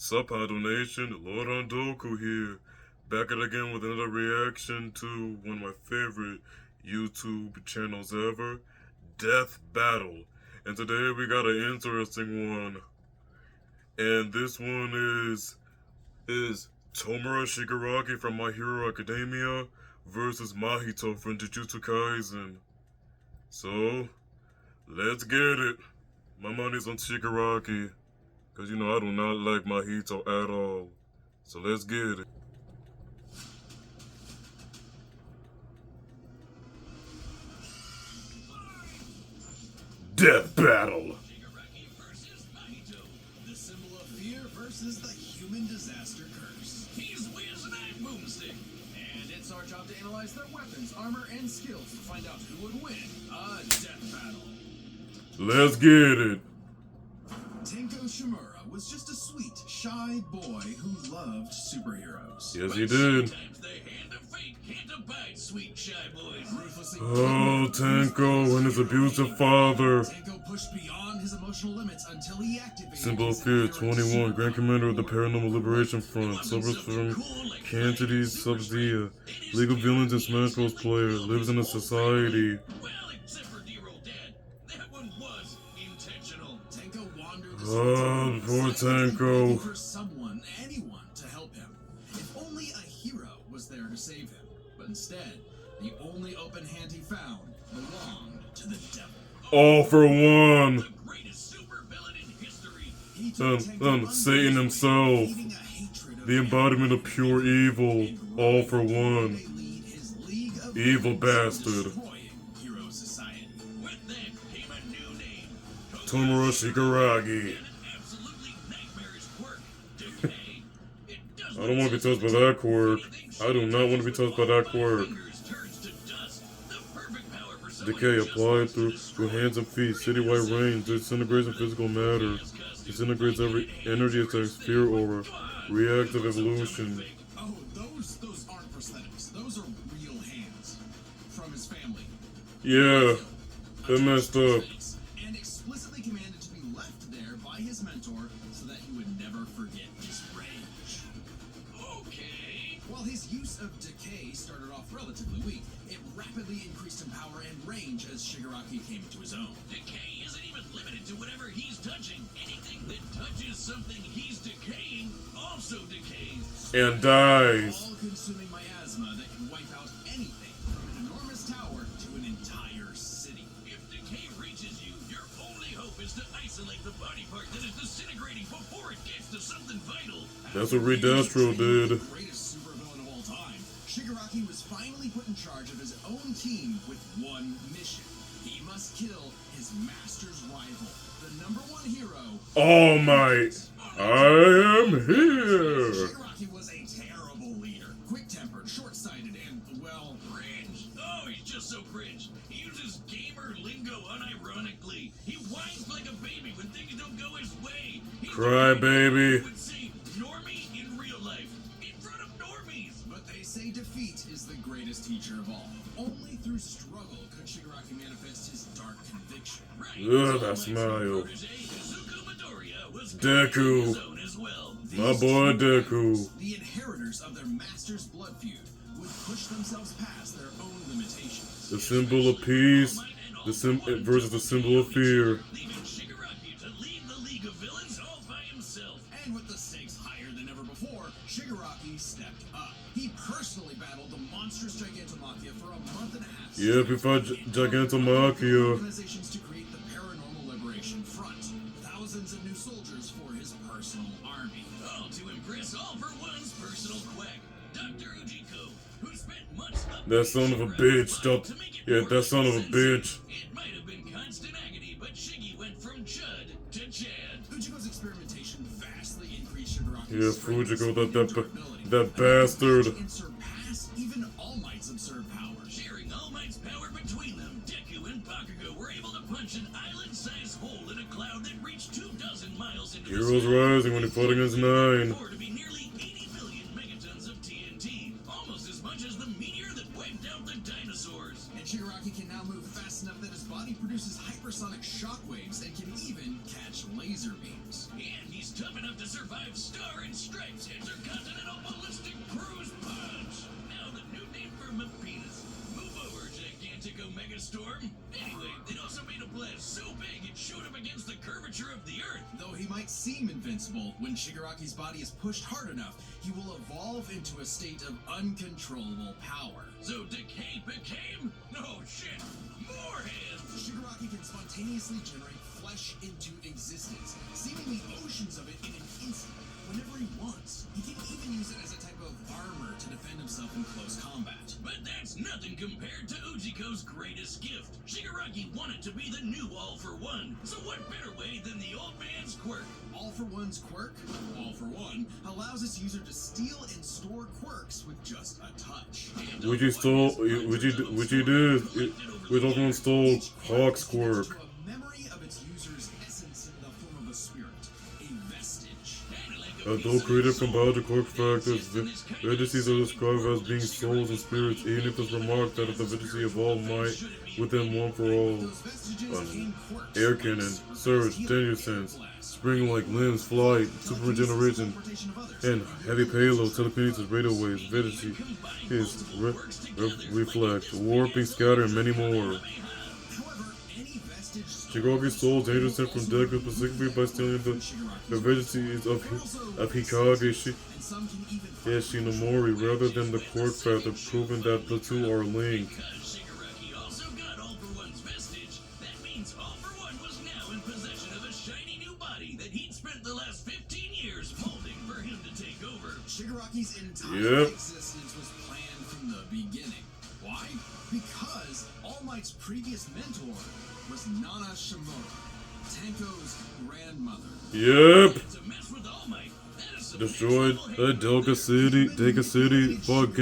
Sup, Idol Nation, Lord Hondoku here, back at again with another reaction to one of my favorite YouTube channels ever, Death Battle. And today we got an interesting one. And this one is Tomura Shigaraki from My Hero Academia versus Mahito from Jujutsu Kaisen. So, let's get it. My money's on Shigaraki. Because, I do not like Mahito at all. So let's get it. Death Battle! Shigaraki versus Mahito. The symbol of fear versus the human disaster curse. He's Wiz and I'm Boomstick. And it's our job to analyze their weapons, armor, and skills to find out who would win a death battle. Let's get it. Tenko Shimura was just a sweet, shy boy who loved superheroes. Yes, he did. Sometimes the hand of fate can't abide sweet, shy boys. Oh, Tenko and his abusive father. Tenko pushed beyond his emotional limits until he activated Symbol of Fear 21, Grand Commander of the Paranormal Liberation Front, suffers from Cantity Sub-Zia, League of Villains and Smash Bros. Player, lives in a society. Well, except for dear old dad. That one was intentional. Tenko wandered Oh, poor Tenko. for someone, anyone, to help him. If only a hero was there to save him. But instead, the only open hand he found belonged to the devil. All for one. The greatest supervillain in history. He took Tenko Satan himself. leading a hatred of The embodiment of pure evil. All for they one. lead his League of Evil Villains, bastard. destroying hero society. With that came a new name. Tomura Shigaraki. An absolutely nightmarish quirk. Decay. It doesn't I don't want to be touched by that quirk. I do not want to be touched by that quirk. Decay applied through hands and feet, citywide range, disintegrates in physical matter, disintegrates every energy attacks, fear aura, reactive evolution. Oh, those aren't prosthetics. Those are real hands from his family. Yeah, that messed up. And explicitly commanded to be left there by his mentor so that he would never forget his rage. Okay. While his use of decay started off relatively weak, it rapidly increased in power and range as Shigaraki came into his own. Decay isn't even limited to whatever he's touching. Anything that touches something he's decaying also decays. And dies. All-consuming miasma that can wipe out anything from an enormous tower to an entire city. If decay reaches you, your only hope is to isolate the body part that is disintegrating before it gets to something vital. That's what Redastro did. The greatest supervillain of all time, Shigaraki was finally put in charge of his own team with one mission. He must kill his master's rival, the #1 hero, All Might. I am here. Shigaraki was a terrible leader, quick-tempered, short-sighted, and, well, cringe. Oh, he's just so cringe. He uses gamer lingo unironically. He whines like a baby when things don't go his way. Cry, baby. Would say normie in real life, in front of normies. But they say defeat is the greatest teacher of all. Only through struggle could Shigaraki manifest his dark conviction. Right. Ugh, that smile. Was Deku. as well. My boy Deku. The inheritors of their master's blood feud would push themselves past their own limitations. The symbol of peace versus the symbol of fear. Leaving Shigaraki to lead the League of Villains all by himself. And with the stakes higher than ever before, Shigaraki stepped up. He personally battled the monstrous Gigantomachia for a month and a half. Yeah, we fought Gigantomachia. Organizations to create the Paranormal Liberation Front. Thousands of new soldiers for his personal army. All to impress All for One's personal quack, Dr. Ujiko, who spent months up That son of a bitch. Yeah, that son of a bitch. It might have been constant agony, but Shiggy went from Chud to Chad. Ujiko's experimentation vastly increased Shigaraki's Yeah, strength, Fujiko, speed, and that durability. bastard. And surpass even All Might's absurd power. Sharing All Might's power between them, Deku and Bakugo were able to punch an island-sized hole in a cloud that reached 24 miles into Heroes rising when he fought against 9. to be nearly 80 billion megatons of TNT, almost as much as the meteor that wiped out the dinosaurs. And Shigaraki can now move fast enough that his body produces hypersonic shockwaves and can even catch laser beams. arms. And he's tough enough to survive Star and Stripes Intercontinental Ballistic Cruise Punch. Now the new name for Mapitas. Move over, gigantic Omega Storm. Anyway, it also made a blast so big it showed up against the curvature of the Earth. Though he might seem invincible, when Shigaraki's body is pushed hard enough, he will evolve into a state of uncontrollable power. So Decay became? No shit, more hands! Shigaraki can spontaneously generate flesh into existence, seemingly oceans of it in an instant, whenever he wants. He can even use it as a type of armor to defend himself in close combat. But that's nothing compared to Ujiko's greatest gift. Shigaraki wanted to be the new All for One, so what better way than the old man's quirk? All for One's quirk, All for One, allows its user to steal and store quirks with just a touch. Which he stole, which he did. We're talking stole Hawk's quirk. A memory of its user's essence in the form of a spirit, a vestige. Although created from biological factors, vestiges are described as being souls and spirits, even if it's remarked that the vestige of all might within one for all. Air cannon, surge, danger sense, spring-like limbs, flight, super regeneration, and heavy payload, telekinesis, radio waves, vestige, his reflect, warping, scatter, and many more. Shigaraki stole danger sense from Deku specifically by stealing the vestiges of Hikage Shinomori rather than the quirk factor, proving that the two are linked. Shigaraki also got All for One's vestige. That means All for One was now in possession of a shiny new body that he'd spent the last 15 years molding for him to take over. Shigaraki's entire existence was planned from the beginning. Why? Because All Might's previous mentor was Nana Shimura, Tanko's grandmother. Yep. To mess with All Might, that is some Destroyed Delta City, fought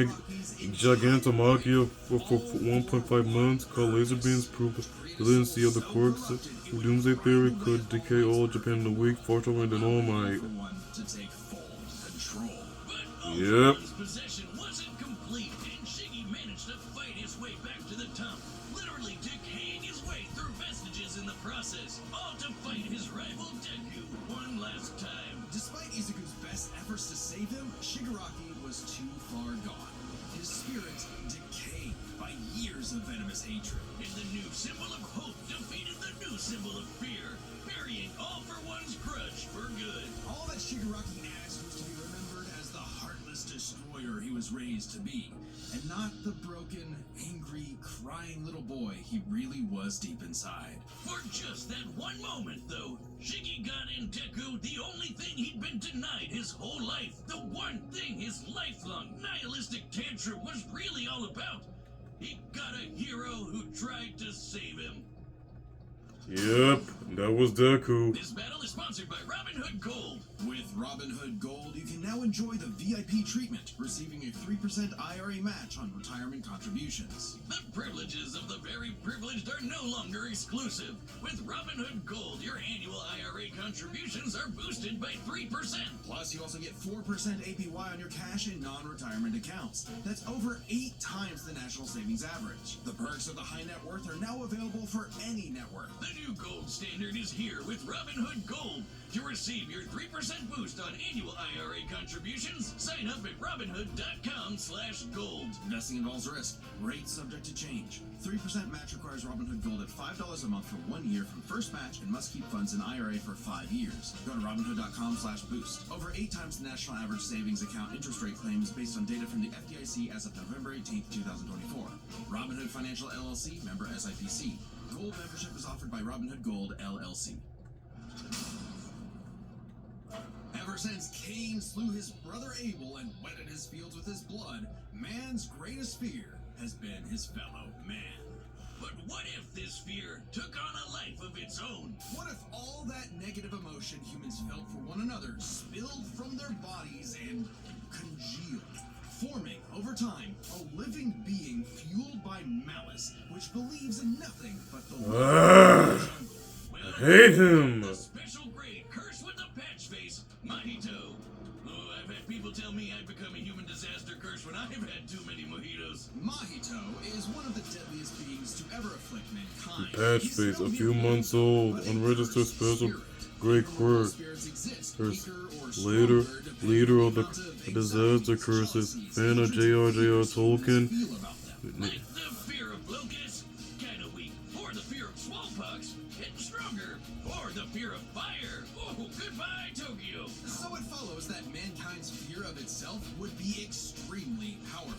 Gigantomachia for 1.5 months, called laser beams, proved the latency of the quirks. The Doomsday Theory could decay all of Japan in a week, far stronger than All Might. To take full control. But Yep. his possession wasn't complete, and Shiggy managed to fight his way back to the top, literally decaying his way through vestiges in the process, all to fight his rival Deku one last time. Despite Izuku's best efforts to save him, Shigaraki was too far gone. His spirit decayed by years of venomous hatred, and the new symbol of hope defeated the new symbol of fear, burying All for One's grudge for good. All that Shigaraki asked was to be remembered as the heartless destroyer he was raised to be, and not the broken, angry, crying little boy he really was deep inside. For just that one moment, though, Shiggy got in Deku the only thing he'd been denied his whole life, the one thing his lifelong nihilistic tantrum was really all about. He got a hero who tried to save him. Yep, that was Deku. This battle is sponsored by Robin Hood Gold. With Robin Hood Gold, you can now enjoy the VIP treatment, receiving a 3% IRA match on retirement contributions. The privileges of the very privileged are no longer exclusive. With Robin Hood Gold, your annual IRA contributions are boosted by 3%. Plus, you also get 4% APY on your cash and non-retirement accounts. That's over 8 times the national savings average. The perks of the high net worth are now available for any network. The new gold standard is here with Robin Hood Gold. To receive your 3% boost on annual IRA contributions, sign up at robinhood.com/gold. Investing involves risk. Rates subject to change. 3% match requires Robinhood Gold at $5 a month for 1 year from first match and must keep funds in IRA for 5 years. Go to robinhood.com/boost. Over 8 times the national average savings account interest rate claims based on data from the FDIC as of November 18, 2024. Robinhood Financial LLC, member SIPC. Gold membership is offered by Robinhood Gold LLC. Ever since Cain slew his brother Abel and wetted his fields with his blood, man's greatest fear has been his fellow man. But what if this fear took on a life of its own? What if all that negative emotion humans felt for one another spilled from their bodies and congealed, forming, over time, a living being fueled by malice, which believes in nothing but the law of the jungle? I hate him. The special grade curse with the patch face, Mahito. Oh, I've had people tell me I've become a human disaster curse when I've had too many mojitos. Mahito is one of the deadliest beings to ever afflict mankind. Patch face, a few months old, unregistered special great quirk. Later, leader of the disaster curses, fan of J.R.J.R. Tolkien. Like the fear of locusts, kinda weak, or the fear of smallpox, getting stronger, or the fear of fire. Oh, goodbye, Tokyo. So it follows that mankind's fear of itself would be extremely powerful.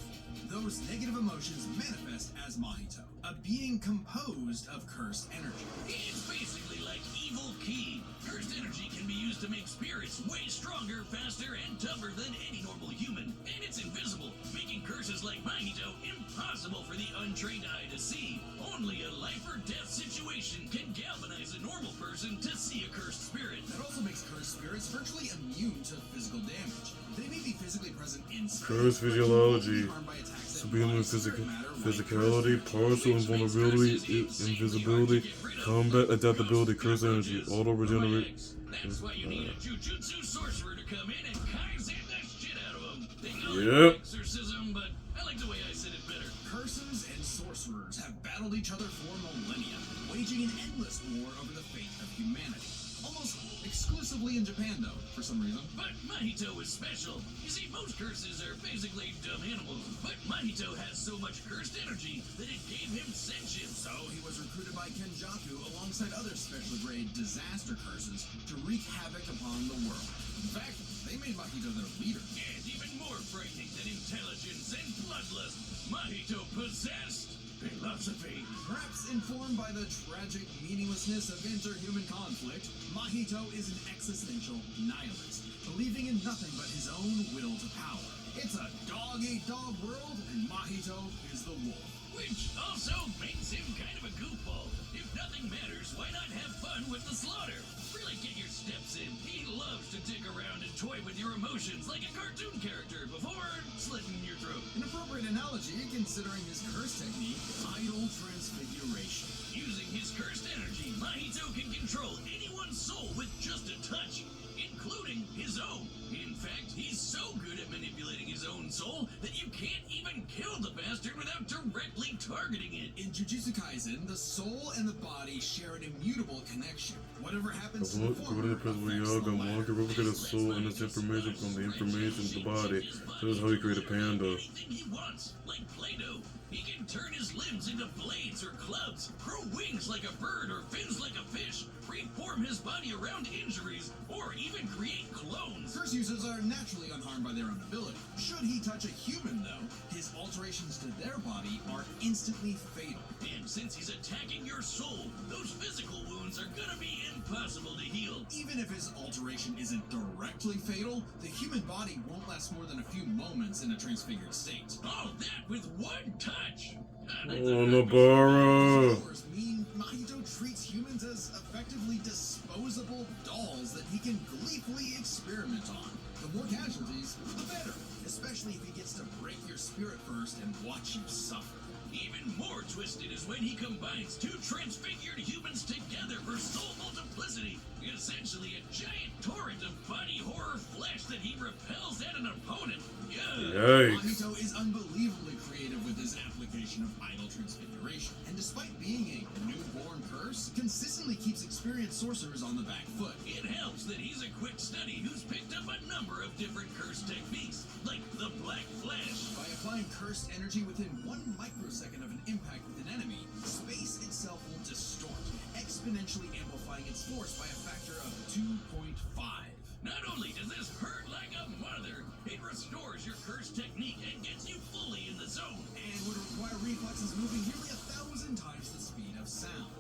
Those negative emotions manifest as Mahito, a being composed of cursed energy. It's basically like evil ki. Cursed energy can be used to make spirits way stronger, faster, and tougher than any normal human. And it's invisible, making curses like Mahito impossible for the untrained eye to see. Only a life or death situation can galvanize a normal person to see a cursed spirit. That also makes cursed spirits virtually immune to physical damage. They may be physically present in Cursed physiology, superhuman physicality, partial invulnerability, invisibility, combat adaptability, cursed energy, auto regenerate. That's why you need a jujutsu sorcerer to come in and kaizen the shit out of them. They call Yep. it exorcism, but I like the way I said it better. Curses and sorcerers have battled each other for millennia, waging an endless war over the fate of humanity. Almost exclusively in Japan, though, for some reason. But Mahito is special. You see, most curses are basically dumb animals, but Mahito has so much cursed energy that it gave him sentience. So he was recruited by Kenjaku alongside other special grade disaster curses to wreak havoc upon the world. In fact, they made Mahito their leader. And even more frightening than intelligence and bloodlust, Mahito possessed philosophy. Perhaps informed by the tragic meaninglessness of interhuman conflict, Mahito is an existential nihilist, believing in nothing but his own will to power. It's a dog-eat-dog world, and Mahito is the wolf. Which also makes him kind of a goofball. If nothing matters, why not have fun with the slaughter? Really get your steps in. He loves to dig around and toy with your emotions like a cartoon character before slitting your throat. An appropriate analogy considering his curse technique, idol transfiguration. Using his cursed energy, Mahito can control anyone's soul with just a touch, including his own. In fact, he's so good at manipulating his own soul that you can't even kill the bastard without directly targeting it. In Jujutsu Kaisen, the soul and the body share an immutable connection. Whatever happens to the former affects the One latter. can replicate a soul and its information from the information of the body. This is how you create a panda. Anything he wants, like Play-Doh. He can turn his limbs into blades or clubs, grow wings like a bird or fins like a fish, reform his body around injuries, or even create clones. Curse users are naturally unharmed by their own ability. Should he touch a human, though, his alterations to their body are instantly fatal. And since he's attacking your soul, those physical wounds are gonna be impossible to heal. Even if his alteration isn't directly fatal, the human body won't last more than a few moments in a transfigured state. All that with one touch! Oh, Nobara! Mean Mahito treats humans as effectively disposable dolls that he can gleefully experiment on. The more casualties, the better. Especially if he gets to break your spirit first and watch you suffer. Even more twisted is when he combines two transfigured humans together for soul multiplicity. Essentially a giant torrent of body horror flesh that he repels at an opponent. Yikes. Mahito is unbelievably creative with his application of idol transfiguration. And despite being a newborn curse, consistently keeps experienced sorcerers on the back foot. It helps that he's a quick study who's picked up a number of different curse techniques, like the Black Flash. By applying cursed energy within 1 microsecond of an impact with an enemy, space itself will distort, exponentially amplifying its force by a factor of 2.5. Not only does this hurt like a mother, it restores your curse technique and gets you fully in the zone, and would require reflexes moving nearly 1,000 times the speed of sound.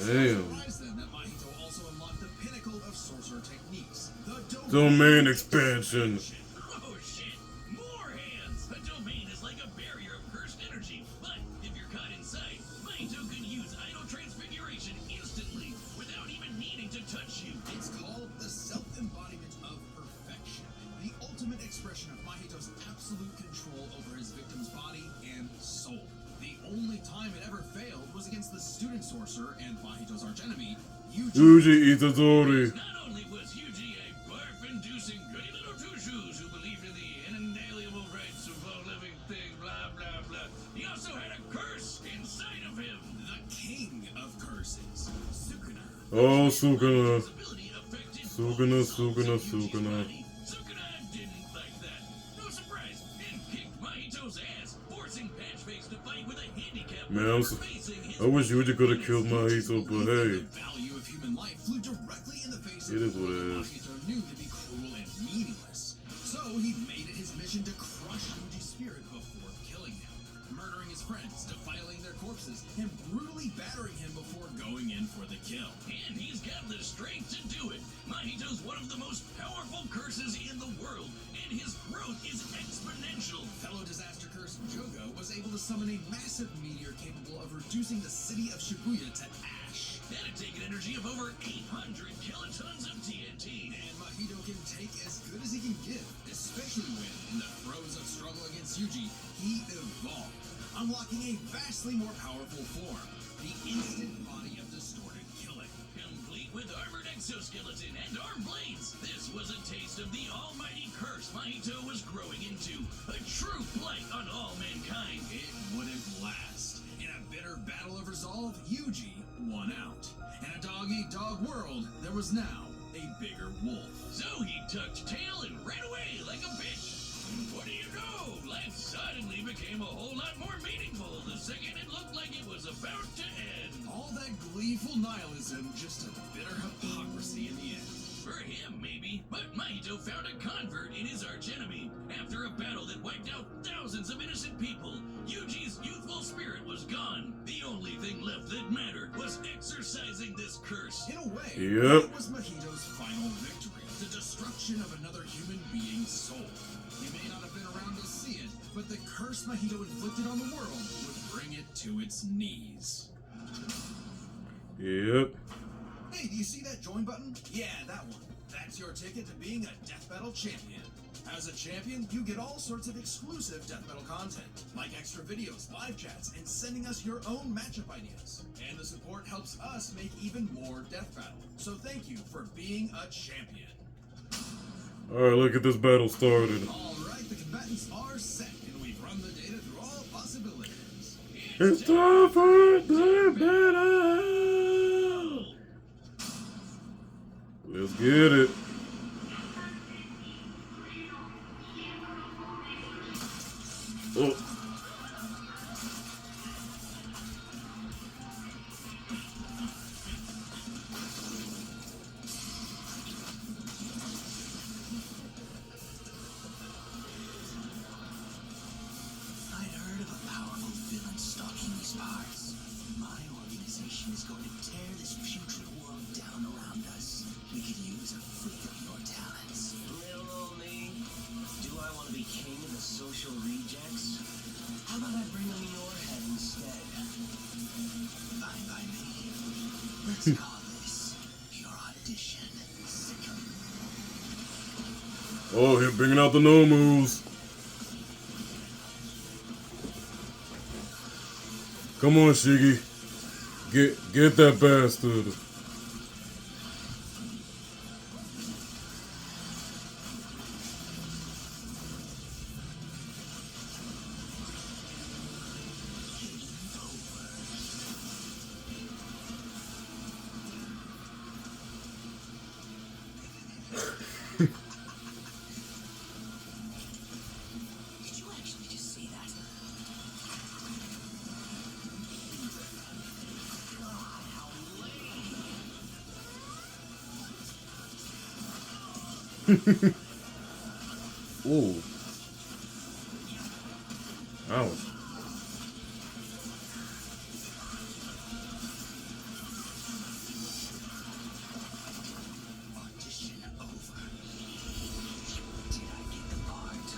Damn. Surprised then that Mahito also unlocked the pinnacle of sorcerer techniques, the Domain expansion. Oh shit! More hands! A domain is like a barrier of cursed energy, but if you're caught inside, Mahito can use idol transfiguration instantly without even needing to touch you. It's called the self-embodiment of perfection, the ultimate expression of Mahito's absolute control over his victim's body and soul. The only time it ever failed was against the student sorcerer and Mahito's archenemy, Yuji Itadori. Not only was Yuji a barf-inducing goody little two-shoes Oh, Sukuna. Ability affected Sukuna, both souls Sukuna, of Yuji's Sukuna. body. Sukuna didn't like that. No surprise, and kicked Mahito's ass, forcing Patchface to fight with a handicap Man, for facing his I wish Yuji could have weakness. killed Mahito, but hey, The value of human life flew directly in the face of it is the what world it that is. Mahito knew to be cruel and meaningless. So he made it his mission to crush Yuji's spirit before killing him, murdering his friends, defiling their corpses, and brutally battering him before going in for the kill. And he's got the strength to do it. Mahito's one of the most powerful curses in the world, and his growth is exponential. Fellow disaster curse Jogo was able to summon a massive meteor capable of reducing the city of Shibuya to ash. That'd take an energy of over 800 kilotons of TNT. And Mahito can take as good as he can give, especially when, in the throes of struggle against Yuji, he evolved, unlocking a vastly more powerful form, the instant body of distorted killing. Complete with armored exoskeleton and arm blades, this was a taste of the almighty curse Mahito was growing into, a true blight on all mankind. It wouldn't last. In a bitter battle of resolve, Yuji won out. In a dog-eat-dog world, there was now a bigger wolf. So he tucked tail and ran away like a bitch. What do you know? Life suddenly became a whole lot more meaningful the second it looked like it was about to end. All that gleeful nihilism, just a bitter hypocrisy in the end. For him, maybe, but Mahito found a convert in his archenemy. After a battle that wiped out thousands of innocent people, Yuji's youthful spirit was gone. The only thing left that mattered was exorcising this curse. In a way, it was Mahito's final victory, the destruction of another human being's soul. You may not have been around to see it, but the curse Mahito inflicted on the world would bring it to its knees. Yep. Hey, do you see that join button? Yeah, that one. That's your ticket to being a Death Battle champion. As a champion, you get all sorts of exclusive Death Battle content, like extra videos, live chats, and sending us your own matchup ideas. And the support helps us make even more Death Battle. So thank you for being a champion. Alright, look at this battle started. Alright, the combatants are set, and we've run the data through all possibilities. It's time for the battle! Let's get it. Oh. I'd heard of a powerful villain stalking these parts. My organization is going to tear this putrid world down around us. We could use a freak of your talents. Little old me. Do I want to be king of the social rejects? How about I bring on your head instead? Fine by me. Let's call this your audition. Oh, him bringing out the no moves. Come on, Shiggy. Get that bastard. Did you actually just say that? Ooh. Ouch. Audition over. Did I get the part?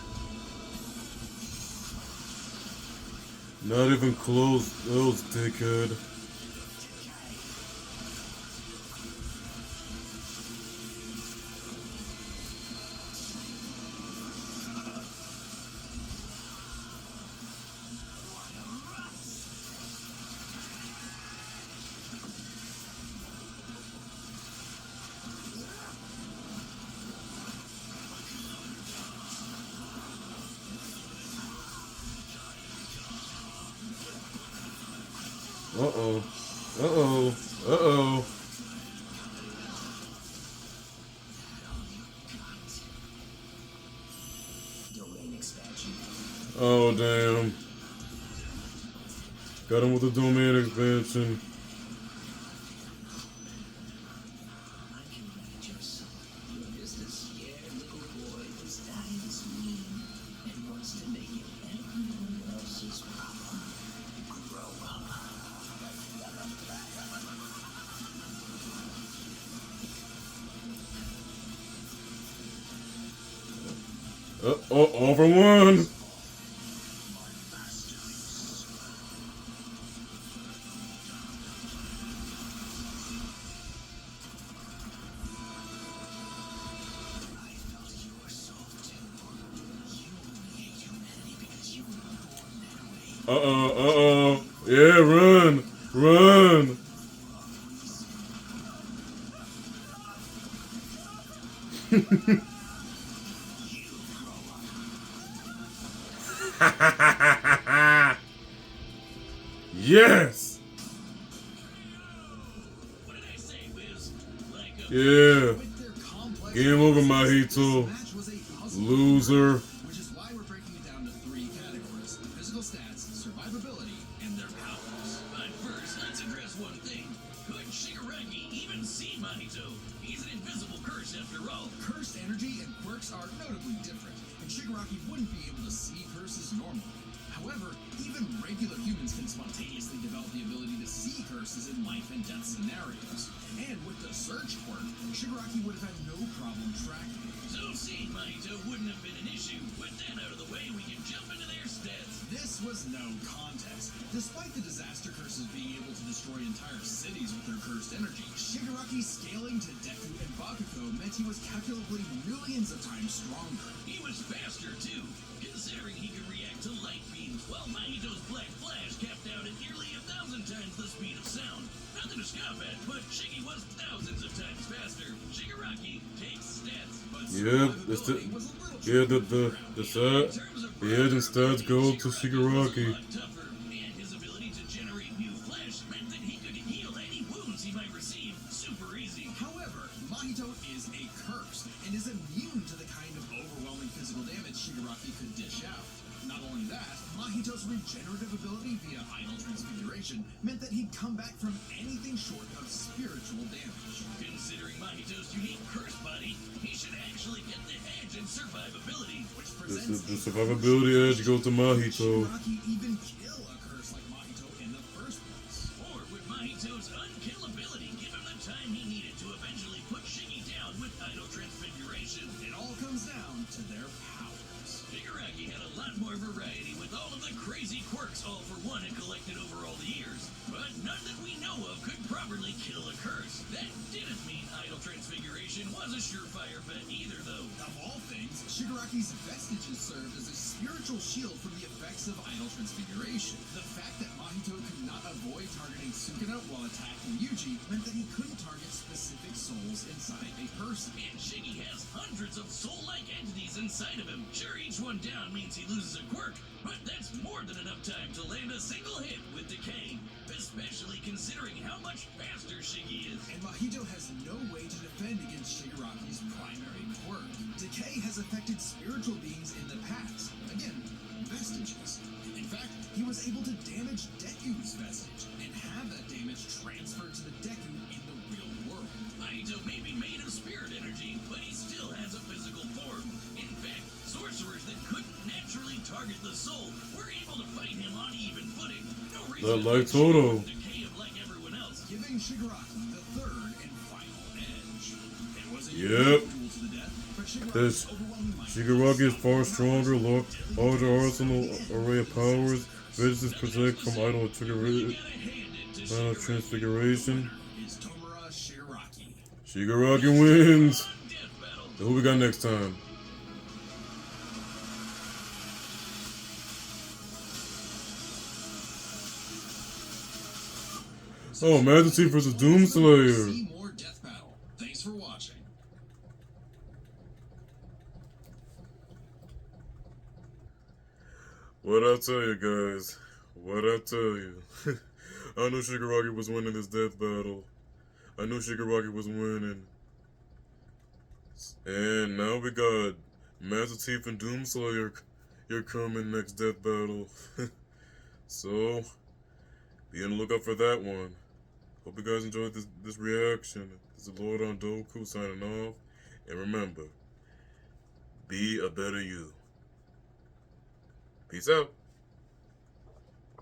Not even close. Those dickhead. Uh-oh. Uh-oh. Uh-oh. expansion. Oh, damn. Got him with the domain expansion. I can read your soul. You're just a scared little boy who's dying is mean and wants to make it everyone else's problem. Grow up. All for one. Yeah, run. Run. Yes. What did I say, Wiz? Yeah. With their complex Game over, this Mahito. match was a puzzle. Loser. Which is why we're breaking it down to 3 categories: physical stats, survivability, and their powers. But first, let's address one thing. Could Shigaraki even see Mahito? He's an invisible curse after all. Cursed energy and quirks are notably different, and Shigaraki wouldn't be able to see curses normally. However, even regular humans can spontaneously develop the ability to see curses in life and death scenarios. And with the search quirk, Shigaraki would have had no problem tracking it. So seeing Mahito wouldn't have been an issue. With that out of the way, we can jump into their stats. This was no contest. Despite the disaster curses being able to destroy entire cities with their cursed energy, Shigaraki scaling to Deku and Bakugo meant he was calculably millions of times stronger. He was faster too, considering he could react to light beams, while Mahito's black flash capped out at nearly 1,000 times the speed of sound. Nothing to scoff at, but Shiggy was thousands of times faster. Shigaraki takes stats, but Yep. That's the. Yeah, the stat. The edge and stats go to Shigaraki. tougher, and his ability to generate new flesh meant that he could heal any wounds he might receive super easy. However, Mahito is a curse and is immune to the kind of overwhelming physical damage Shigaraki could dish out. Not only that, Mahito's regenerative ability via idle transfiguration meant that he'd come back from anything short of spiritual damage. Considering Mahito's unique curse body, he should actually get the edge in survivability. Which The presents a survivability edge goes to Mahito. Shigaraki even kill a curse like Mahito in the first place? Or would Mahito's unkillability give him the time he needed to eventually put Shiggy down with idle transfiguration? It all comes down to their powers. Shigaraki had a lot more variety with all of the crazy quirks all for one had collected over all the years, but none that we know of could properly kill a curse. That didn't mean idle transfiguration was a surefire bet either, though. Of all things, Shigaraki's vestiges served as a spiritual shield from the effects of idle transfiguration. The fact that Mahito could not avoid targeting Sukuna while attacking Yuji meant that he couldn't target specific souls inside a person. And Shiggy has hundreds of soul-like entities inside of him. Sure, each one down means he loses a quirk, but that's more than enough time to land a single hit with Decay, especially considering how much faster Shiggy is. And Mahito has no way to defend against Shigaraki's primary quirk. Decay has affected spiritual beings in the past. Again, vestiges. In fact, he was able to damage Deku's vestige and have that damage transferred to the Deku in the real world. Mahito may be made of spirit energy, but he still has a physical form. In fact, sorcerers that couldn't naturally target the soul were able to fight him on even footing. No reason Like to Toto. Decay him like everyone else. Giving Shigaraki the third and final edge. It was a Yep. duel to the death, but This Shigaraki's overwhelming might Shigaraki is far stronger, larger arsenal array of powers, resistance protect from idle transfiguration. is Tomura Shigaraki. Shigaraki wins. Death battle. So who we got next time? Oh, Majesty versus Doomslayer. See more Death Battle. Thanks for watching. What I tell you guys? What I tell you? I knew Shigaraki was winning this death battle. I knew Shigaraki was winning. And now we got Master Chief and Doomslayer your coming next death battle. So, be on the lookout for that one. Hope you guys enjoyed this reaction. This is Lord on Doku signing off. And remember, be a better you. Peace out.